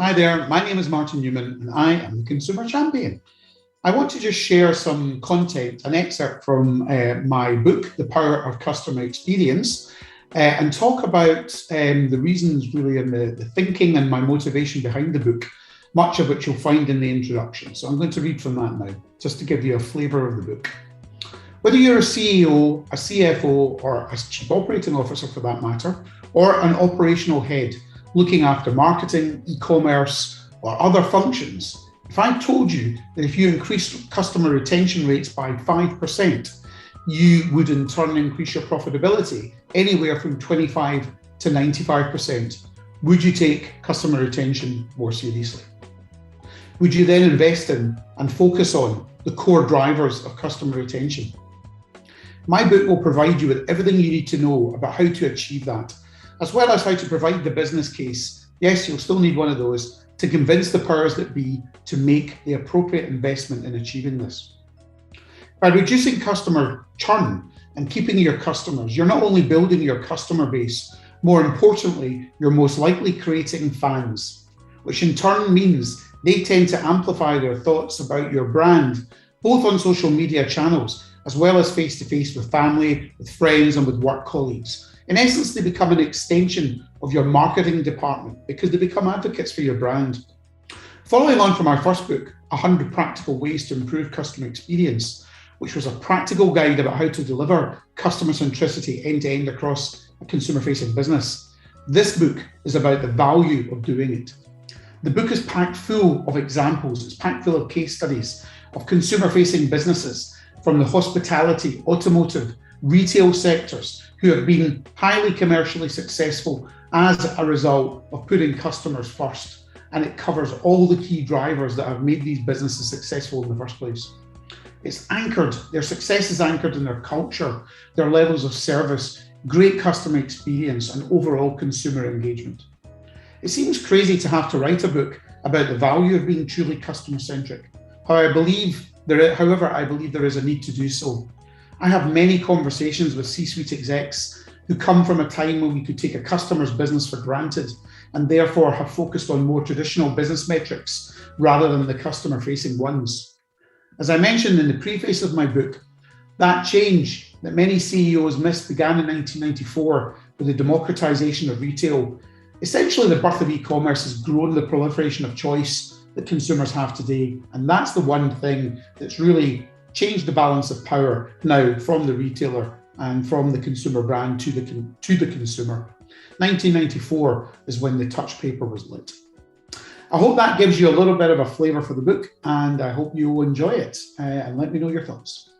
Hi there, my name is Martin Newman and I am the Consumer Champion. I want to just share some content, an excerpt from my book, The Power of Customer Experience, and talk about the reasons really and the thinking and my motivation behind the book, much of which you'll find in the introduction. So I'm going to read from that now, just to give you a flavour of the book. Whether you're a CEO, a CFO, or a Chief Operating Officer for that matter, or an operational head looking after marketing, e-commerce, or other functions, if I told you that if you increased customer retention rates by 5%, you would in turn increase your profitability anywhere from 25 to 95%, would you take customer retention more seriously? Would you then invest in and focus on the core drivers of customer retention? My book will provide you with everything you need to know about how to achieve that, as well as how to provide the business case. Yes, you'll still need one of those to convince the powers that be to make the appropriate investment in achieving this. By reducing customer churn and keeping your customers, you're not only building your customer base, more importantly, you're most likely creating fans, which in turn means they tend to amplify their thoughts about your brand, both on social media channels, as well as face-to-face with family, with friends, and with work colleagues. In essence, they become an extension of your marketing department because they become advocates for your brand. Following on from our first book, 100 Practical Ways to Improve Customer Experience, which was a practical guide about how to deliver customer centricity end-to-end across a consumer-facing business, this book is about the value of doing it. The book is packed full of examples, it's packed full of case studies of consumer-facing businesses from the hospitality, automotive, retail sectors who have been highly commercially successful as a result of putting customers first. And it covers all the key drivers that have made these businesses successful in the first place. It's anchored, their success is anchored in their culture, their levels of service, great customer experience, and overall consumer engagement. It seems crazy to have to write a book about the value of being truly customer-centric. However, I believe there is a need to do so. I have many conversations with C-suite execs who come from a time when we could take a customer's business for granted and therefore have focused on more traditional business metrics rather than the customer-facing ones. As I mentioned in the preface of my book, that change that many CEOs missed began in 1994 with the democratization of retail. Essentially, the birth of e-commerce has grown the proliferation of choice that consumers have today. And that's the one thing that's really changed the balance of power now from the retailer and from the consumer brand to the consumer. 1994 is when the touch paper was lit. I hope that gives you a little bit of a flavour for the book, and I hope you will enjoy it and let me know your thoughts.